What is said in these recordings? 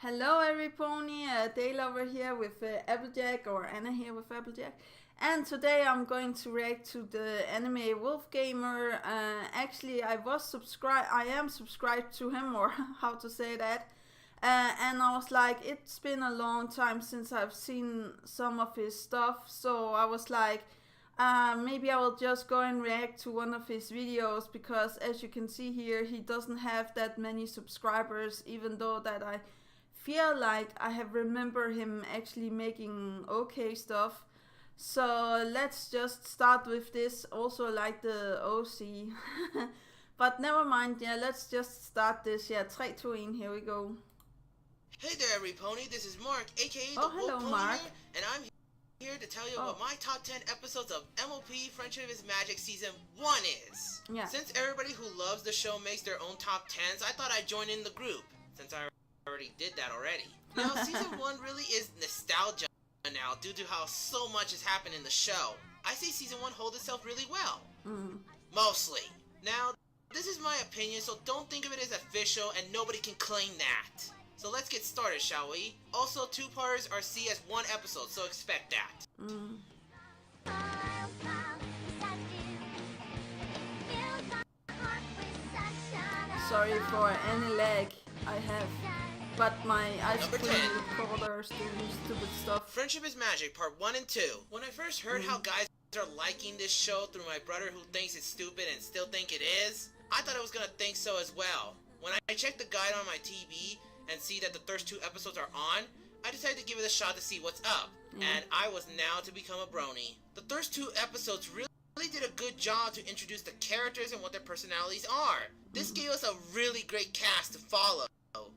Hello everypony, Dale over here with Applejack, or Anna here with Applejack. And today I'm going to react to the AnimeWolfgamer. Actually, I am subscribed to him, or how to say that. And I was like, it's been a long time since I've seen some of his stuff, so I was like, maybe I will just go and react to one of his videos, because as you can see here, he doesn't have that many subscribers, even though that I feel like I have remember him actually making okay stuff. So let's just start with this, also like the OC. But never mind, yeah, let's just start this. Yeah, 3, 2, 1, here we go. Hey there, Pony. This is Mark, aka the hello, Wolf Mark. Pony, and I'm here to tell you what my top 10 episodes of MOP Friendship is Magic Season 1 is. Yeah. Since everybody who loves the show makes their own top 10s, I thought I'd join in the group, since I already did that already. Now, Season 1 really is nostalgia now due to how so much has happened in the show. I see Season 1 hold itself really well. Mostly. Now, this is my opinion, so don't think of it as official and nobody can claim that. So let's get started, shall we? Also, 2-parters are seen as 1 episode, so expect that. Sorry for any lag I have, but my ice cream recorders doing stupid stuff. Friendship is Magic, part 1 and 2. When I first heard how guys are liking this show through my brother who thinks it's stupid and still think it is, I thought I was gonna think so as well. When I checked the guide on my TV and see that the first 2 episodes are on, I decided to give it a shot to see what's up, and I was now to become a brony. The first 2 episodes really did a good job to introduce the characters and what their personalities are. This gave us a really great cast to follow.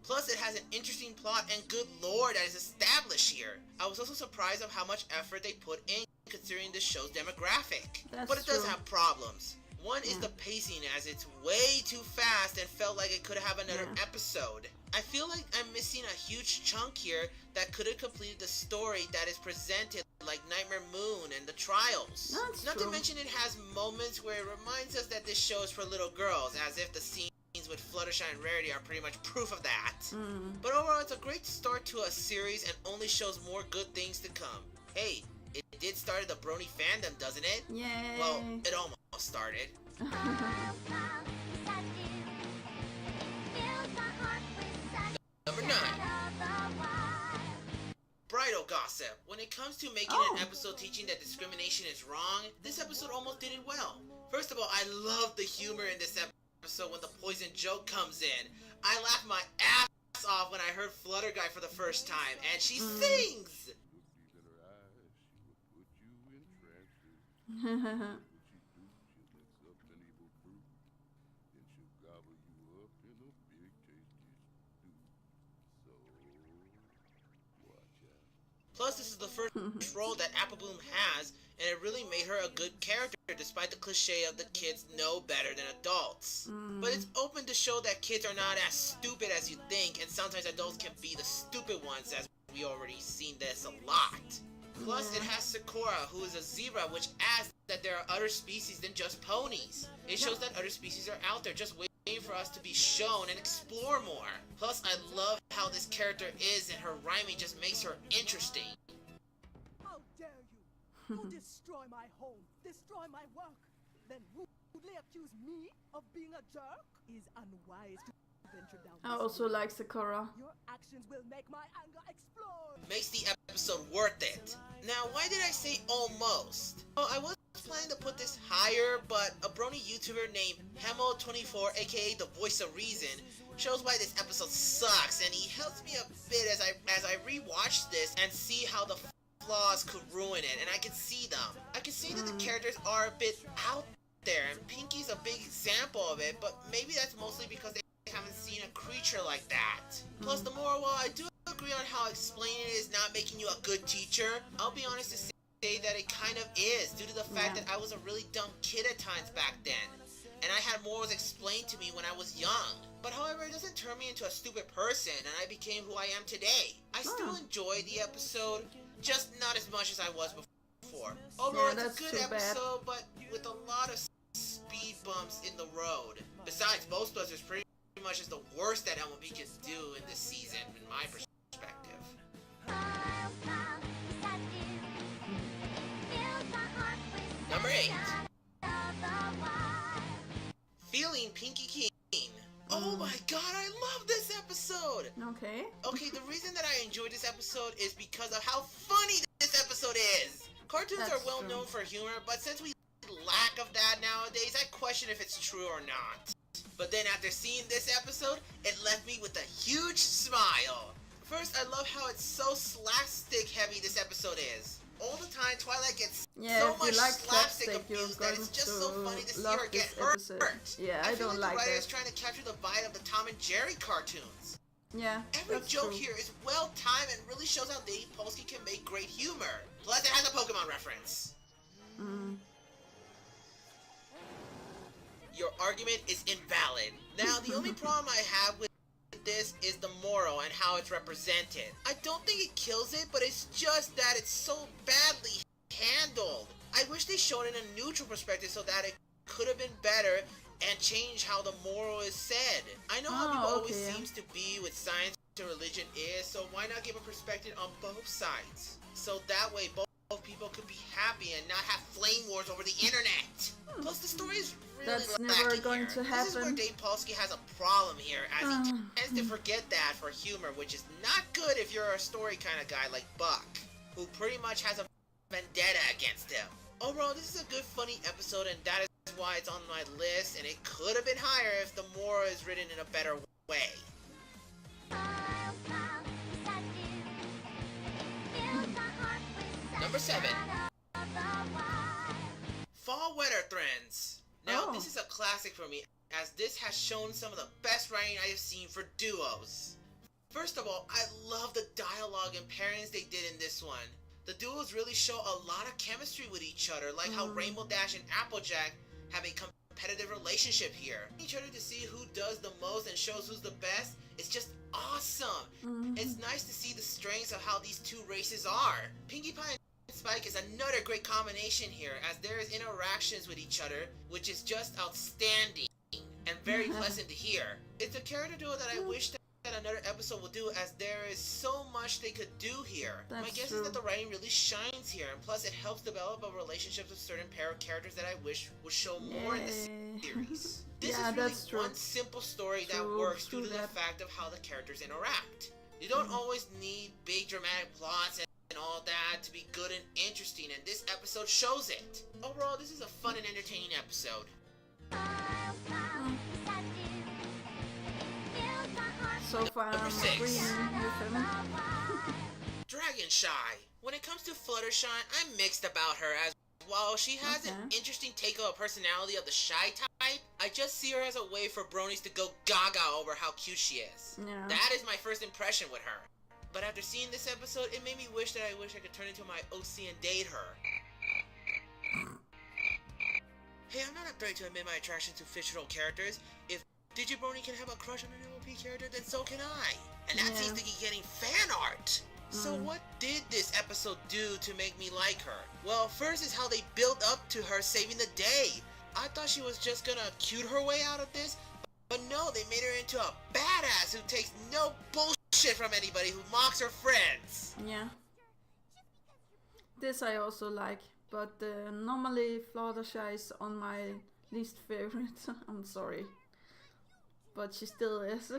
Plus, it has an interesting plot and good lore that is established here. I was also surprised of how much effort they put in considering this show's demographic. But it does have problems. One is the pacing, as it's way too fast and felt like it could have another episode. I feel like I'm missing a huge chunk here that could have completed the story that is presented, like Nightmare Moon and the Trials. Not to mention it has moments where it reminds us that this show is for little girls, as if the scenes with Fluttershy and Rarity are pretty much proof of that. But overall, it's a great start to a series and only shows more good things to come. Hey, it did start the Brony fandom, doesn't it? Yay! Well, it almost started. Number 9. Bridal Gossip. When it comes to making an episode teaching that discrimination is wrong, this episode almost did it well. First of all, I love the humor in this episode when the poison joke comes in. I laughed my ass off when I heard Flutter Guy for the first time, and she sings! Plus, this is the first role that Apple Bloom has, and it really made her a good character despite the cliche of the kids know better than adults. But it's open to show that kids are not as stupid as you think, and sometimes adults can be the stupid ones, as we already seen this a lot. Plus, it has Sakura, who is a zebra, which adds that there are other species than just ponies. It shows that other species are out there just waiting for us to be shown and explore more. Plus, I love how this character is, and her rhyming just makes her interesting. How dare you! You destroy my home, destroy my work, then rudely accuse me of being a jerk? Is unwise to venture down I also like Sakura. Your actions will make my anger explode! Makes the episode worth it. Now, why did I say almost? Well, I was planning to put this higher, but a brony YouTuber named Hemo24, aka the Voice of Reason, shows why this episode sucks, and he helps me a bit as I rewatch this and see how the flaws could ruin it, and I can see them. I can see that the characters are a bit out there, and Pinky's a big example of it, but maybe that's mostly because they haven't seen a creature like that. Plus, the moral, while I do agree on how explaining it is not making you a good teacher, I'll be honest to say that it kind of is, due to the fact that I was a really dumb kid at times back then, and I had more was explained to me when I was young. But however, it doesn't turn me into a stupid person, and I became who I am today. I still enjoy the episode, just not as much as I was before. Overall, it's a good episode, but with a lot of speed bumps in the road. Besides, Ghostbusters pretty much is the worst that MLB can do in this season, in my perspective. killing Pinky King. Oh my god, I love this episode! Okay. Okay, the reason that I enjoyed this episode is because of how funny this episode is! Cartoons That's are well true. known for humor, but since we lack of that nowadays, I question if it's true or not. But then after seeing this episode, it left me with a huge smile. First, I love how it's so slapstick heavy this episode is. All the time, Twilight gets so if much you like slapstick slapstick, you're abuse that going it's just so funny to see love her get this episode. hurt. Yeah, I I feel don't like the like writer's that. trying to capture the vibe of the Tom and Jerry cartoons. Yeah, Every that's joke true. here is well timed and really shows how Dave Polsky can make great humor. Plus, it has a Pokemon reference. Mm. Your argument is invalid. Now, the only problem I have with this is the moral and how it's represented. I don't think it kills it, but it's just that it's so badly handled. I wish they showed it in a neutral perspective so that it could have been better and change how the moral is said. I know how people always seems to be with science and religion is, so why not give a perspective on both sides? So that way both people could be happy and not have flame wars over the internet. Plus the story is really That's lacking never going here. to This is where happen. Dave Polsky has a problem here, as he tends to forget that for humor, which is not good if you're a story kind of guy like Buck, who pretty much has a vendetta against him. Overall, this is a good, funny episode, and that is why it's on my list, and it could have been higher if the moral is written in a better way. Number 7. Fall Weather Trends. Now, this is a classic for me, as this has shown some of the best writing I have seen for duos. First of all, I love the dialogue and pairings they did in this one. The duos really show a lot of chemistry with each other, like how Rainbow Dash and Applejack have a competitive relationship here. Each other to see who does the most and shows who's the best is just awesome. It's nice to see the strengths of how these two races are. Pinkie Pie and Spike is another great combination here, as there is interactions with each other, which is just outstanding and very pleasant to hear. It's a character duo that I wish that another episode will do, as there is so much they could do here. My guess is that the writing really shines here, and plus it helps develop a relationship with certain pair of characters that I wish would show more in the series. This is really one simple story that works due to the fact of how the characters interact. You don't always need big dramatic plots and all that to be good and interesting, and this episode shows it. Overall, this is a fun and entertaining episode. So far, I'm agreeing with him. Dragon Shy. When it comes to Fluttershy, I'm mixed about her, as while she has an interesting take on a personality of the shy type, I just see her as a way for bronies to go gaga over how cute she is. Yeah. That is my first impression with her. But after seeing this episode, it made me wish I could turn into my OC and date her. Hey, I'm not afraid to admit my attraction to fictional characters. If Digibrony can have a crush on an MLP character, then so can I. And that seems to be getting fan art. So what did this episode do to make me like her? Well, first is how they built up to her saving the day. I thought she was just gonna cute her way out of this, but no, they made her into a badass who takes no bullshit from anybody, who mocks her friends. Yeah. This I also like, but normally Fluttershy is on my least favorite. I'm sorry. But she still is.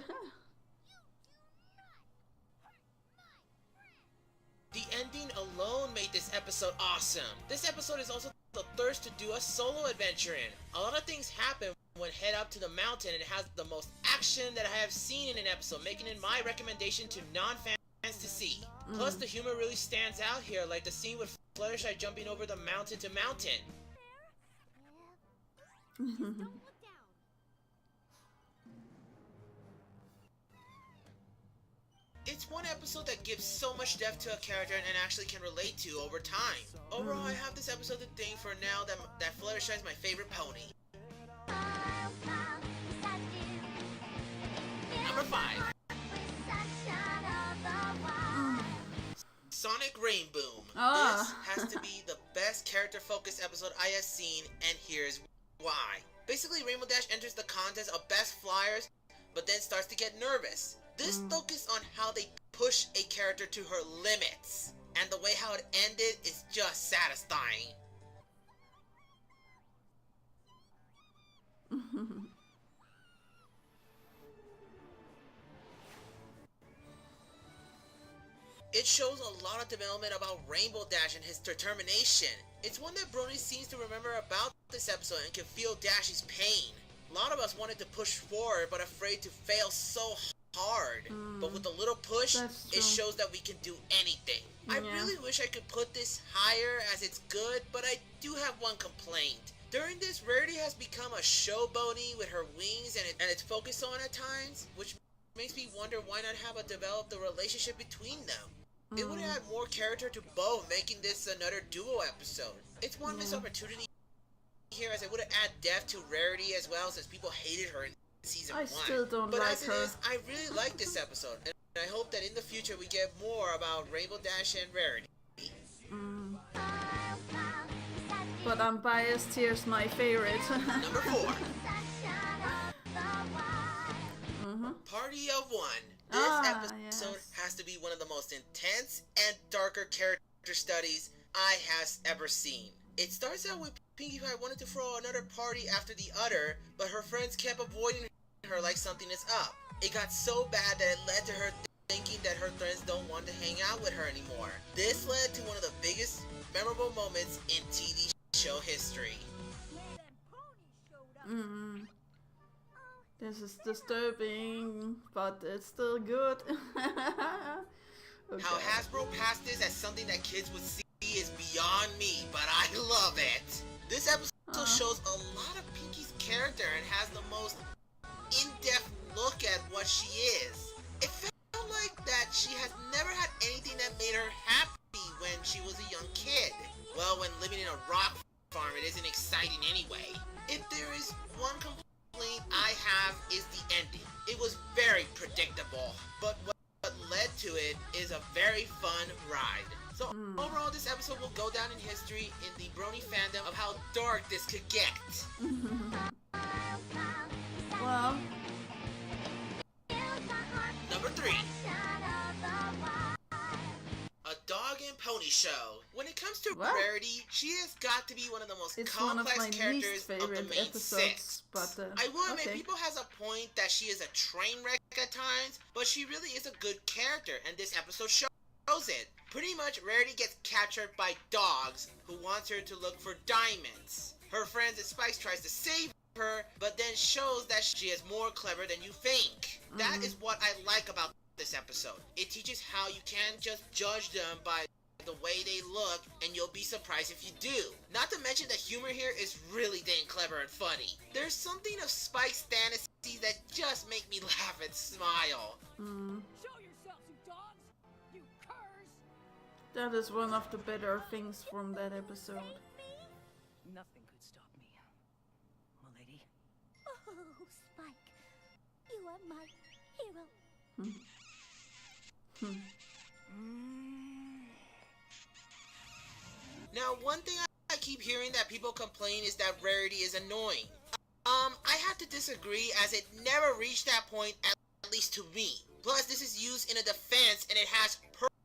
The ending alone made this episode awesome. This episode is also the thirst to do a solo adventure in. A lot of things happen when head up to the mountain, and it has the most action that I have seen in an episode, making it my recommendation to non-fans to see. Plus the humor really stands out here, like the scene with Fluttershy jumping over the mountain to mountain. It's one episode that gives so much depth to a character and actually can relate to over time. Overall, I have this episode to thank for now that Fluttershy is my favorite pony. Number 5. Sonic Rainboom. This has to be the best character-focused episode I have seen, and here's why. Basically, Rainbow Dash enters the contest of best flyers, but then starts to get nervous. This focus on how they push a character to her limits, and the way how it ended is just satisfying. It shows a lot of development about Rainbow Dash and his determination. It's one that Brony seems to remember about this episode and can feel Dash's pain. A lot of us wanted to push forward but afraid to fail so hard. But with a little push, it shows that we can do anything. I really wish I could put this higher as it's good, but I do have one complaint. During this, Rarity has become a showboaty with her wings and it's focused on at times, which makes me wonder why not have a develop the relationship between them. It would add more character to both, making this another duo episode. It's one missed opportunity here, as it would add depth to Rarity as well, since people hated her in season 1. I still don't but like as it her. is, I really like this episode, and I hope that in the future we get more about Rainbow Dash and Rarity. But I'm biased, here's my favorite. Number 4. Party of One. This episode has to be one of the most intense and darker character studies I has ever seen. It starts out with Pinkie Pie wanted to throw another party after the other, but her friends kept avoiding her like something is up. It got so bad that it led to her thinking that her friends don't want to hang out with her anymore. This led to one of the biggest memorable moments in TV show history. This is disturbing, but it's still good. Okay. How Hasbro passed this as something that kids would see is beyond me, but I love it. This episode shows a lot of Pinkie's character and has the most in-depth look at what she is. It felt like that she has never had anything that made her happy when she was a young kid. Well, when living in a rock farm, it isn't exciting anyway. If there is one complaint I have is the ending. It was very predictable, but what led to it is a very fun ride. So overall, this episode will go down in history in the Brony fandom of how dark this could get. Well, Number 3. A Dog and Pony Show. When it comes to Rarity, she has got to be one of the most complex characters of the main six. But, I will admit, people has a point that she is a train wreck at times, but she really is a good character, and this episode shows it. Pretty much, Rarity gets captured by dogs who wants her to look for diamonds. Her friends at Spikes tries to save her, but then shows that she is more clever than you think. That is what I like about this episode. It teaches how you can't just judge them by the way they look, and you'll be surprised if you do. Not to mention the humor here is really dang clever and funny. There's something of Spike's fantasies that just make me laugh and smile. Show yourselves, you dogs! You curs! that is one of the better things from that episode. Nothing could stop me, m'lady. Oh, Spike, you are my hero. Now, one thing I keep hearing that people complain is that Rarity is annoying. I have to disagree, as it never reached that point, at least to me. Plus, this is used in a defense, and it has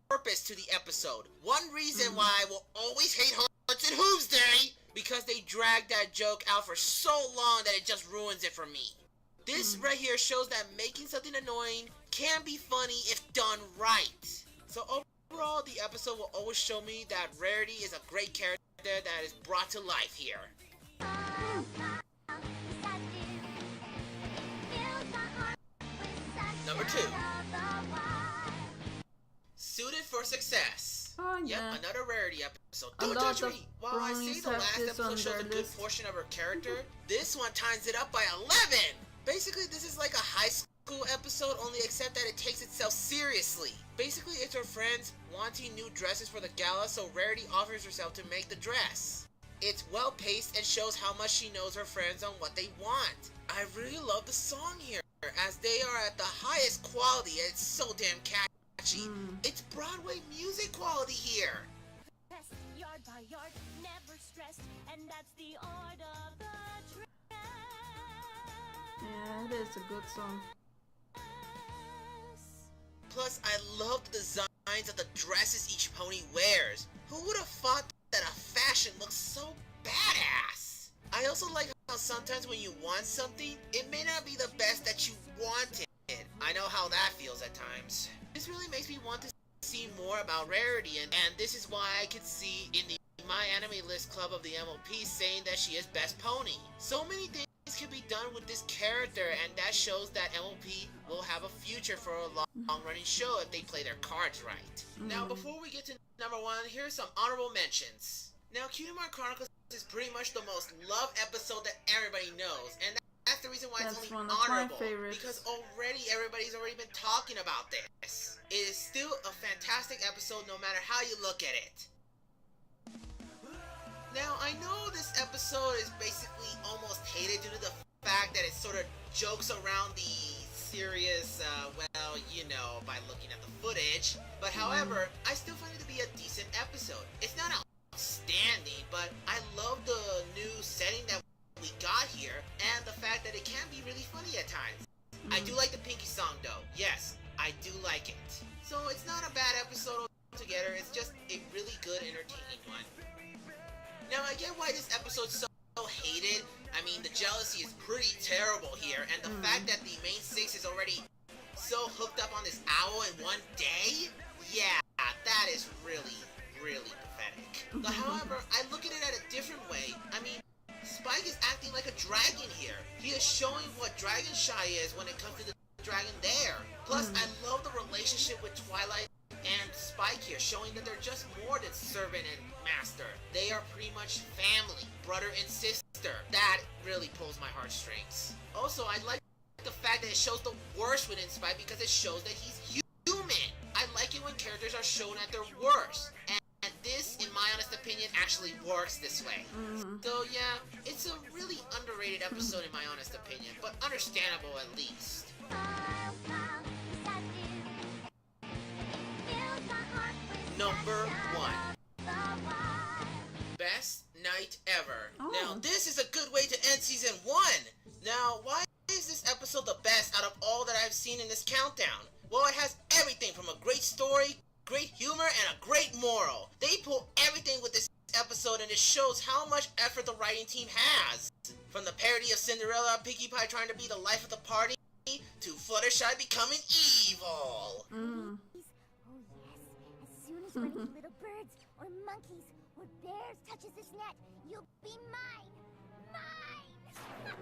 purpose to the episode. One reason why I will always hate Hearts and Hooves Day, because they dragged that joke out for so long that it just ruins it for me. This right here shows that making something annoying can be funny if done right. So overall, the episode will always show me that Rarity is a great character that is brought to life here. Number 2. Suited for Success. Oh, Yep, yeah. another Rarity episode. A Don't lot touch of me! While I say bronies the have last this episode on shows a their good list. portion of her character, this one ties it up by 11! Basically, this is like a high school episode, only except that it takes itself seriously. Basically, it's her friends wanting new dresses for the gala, so Rarity offers herself to make the dress. It's well paced and shows how much she knows her friends on what they want. I really love the song here, as they are at the highest quality and it's so damn catchy. It's Broadway music quality here. Pressed yard by yard, never stressed, and that's the art of the dress. Yeah, it is a good song. Plus, I love the designs of the dresses each pony wears. Who would have thought that a fashion looks so badass? I also like how sometimes when you want something, it may not be the best that you wanted. I know how that feels at times. This really makes me want to see more about Rarity, and this is why I could see in the My Anime List Club of the MLP saying that she is best pony. So many things can be done with this character, and that shows that MLP will have a future for a long-running show if they play their cards right. Now, before we get to number 1, here's some honorable mentions. Now, Cutie Mark Chronicles is pretty much the most loved episode that everybody knows, and that's the reason why it's only honorable, because already everybody's already been talking about this. It is still a fantastic episode no matter how you look at it. Now, I know this episode is basically almost hated due to the fact that it sort of jokes around the serious, well, you know, by looking at the footage. But however, I still find it to be a decent episode. It's not outstanding, but I love the new setting that we got here, and the fact that it can be really funny at times. I do like the Pinky song though. Yes, I do like it. So it's not a bad episode altogether, it's just a really good, entertaining one. Now, I get why this episode's so hated. I mean, the jealousy is pretty terrible here, and the fact that the main 6 is already so hooked up on this owl in one day? Yeah, that is really, really pathetic. But however, I look at it at a different way. I mean, Spike is acting like a dragon here. He is showing what dragon shy is when it comes to the dragon there. Plus, I love the relationship with Twilight and Spike here, showing that they're just more than servant and master. They are pretty much family, brother and sister. That really pulls my heartstrings. Also, I like the fact that it shows the worst within Spike because it shows that he's human. I like it when characters are shown at their worst. And this, in my honest opinion, actually works this way. So yeah, it's a really underrated episode in my honest opinion, but understandable at least. Number 1. Best night ever. Now, this is a good way to end season 1. Now, why is this episode the best out of all that I've seen in this countdown? Well, it has everything from a great story, great humor, and a great moral. They pull everything with this episode, and it shows how much effort the writing team has. From the parody of Cinderella and Pinkie Pie trying to be the life of the party, to Fluttershy becoming evil. Oh yes, as soon as one of you little birds, or monkeys, or bears touches this net, you'll be mine! Mine!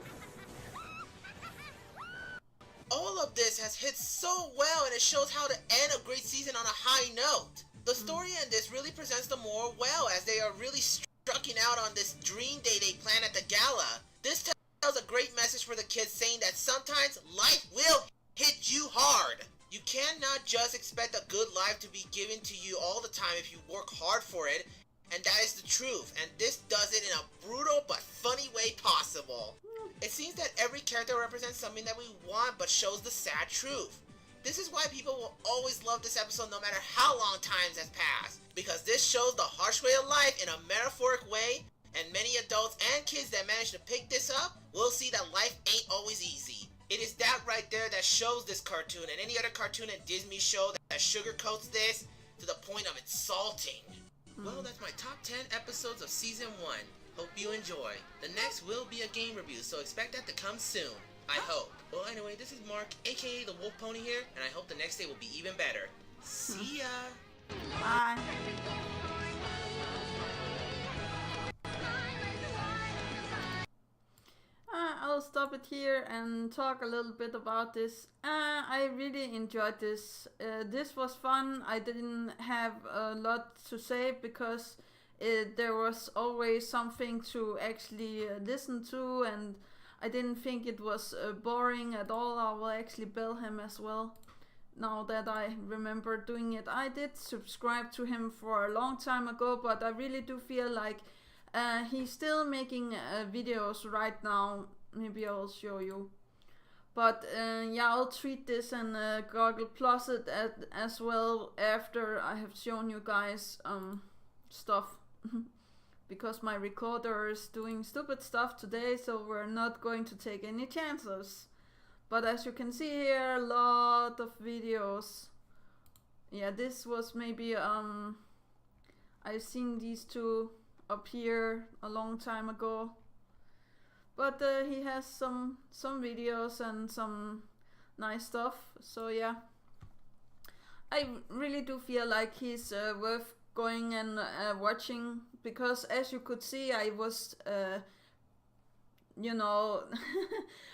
All of this has hit so well, and it shows how to end a great season on a high note. The story in this really presents the moral well, as they are really striking out on this dream day they plan at the gala. This tells a great message for the kids, saying that sometimes life will hit you hard. You cannot just expect a good life to be given to you all the time if you work hard for it, and that is the truth, and this does it in a brutal but funny way possible. It seems that every character represents something that we want but shows the sad truth. This is why people will always love this episode no matter how long times has passed, because this shows the harsh way of life in a metaphoric way, and many adults and kids that manage to pick this up will see that life ain't always easy. It is that right there that shows this cartoon and any other cartoon and Disney show that sugarcoats this to the point of insulting. Well, that's my top 10 episodes of Season 1. Hope you enjoy. The next will be a game review, so expect that to come soon. I hope. Well, anyway, this is Mark, aka the Wolf Pony here, and I hope the next day will be even better. See ya! Bye. I'll stop it here and talk a little bit about this. I really enjoyed this. This was fun. I didn't have a lot to say because there was always something to actually listen to, and I didn't think it was boring at all. I will actually bill him as well, now that I remember doing it. I did subscribe to him for a long time ago, but I really do feel like he's still making videos right now. Maybe I'll show you. But yeah, I'll treat this and Google Plus it as well after I have shown you guys stuff. Because my recorder is doing stupid stuff today, so we're not going to take any chances. But as you can see here, a lot of videos. Yeah, this was maybe I've seen these two up here a long time ago. But he has some videos and some nice stuff. So yeah, I really do feel like he's worth going and watching, because as you could see, I was you know,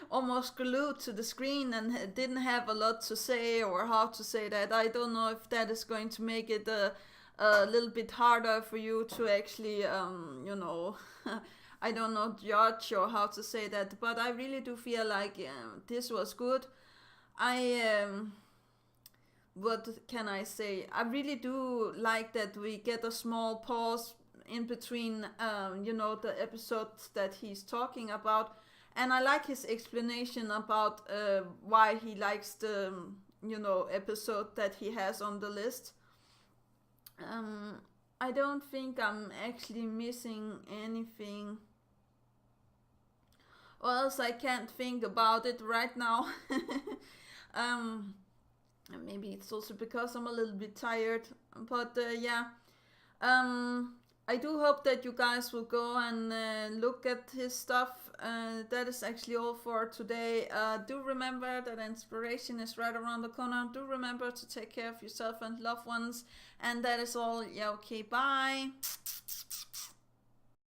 almost glued to the screen and didn't have a lot to say or how to say that. I don't know if that is going to make it a little bit harder for you to actually, you know, I don't know, judge or how to say that. But I really do feel like this was good. What can I say? I really do like that we get a small pause in between, you know, the episodes that he's talking about, and I like his explanation about why he likes the, you know, episode that he has on the list. I don't think I'm actually missing anything, or else I can't think about it right now. Maybe it's also because I'm a little bit tired, but yeah. I do hope that you guys will go and look at his stuff. That is actually all for today. Do remember that inspiration is right around the corner. Do remember to take care of yourself and loved ones. And that is all. Yeah, okay, bye.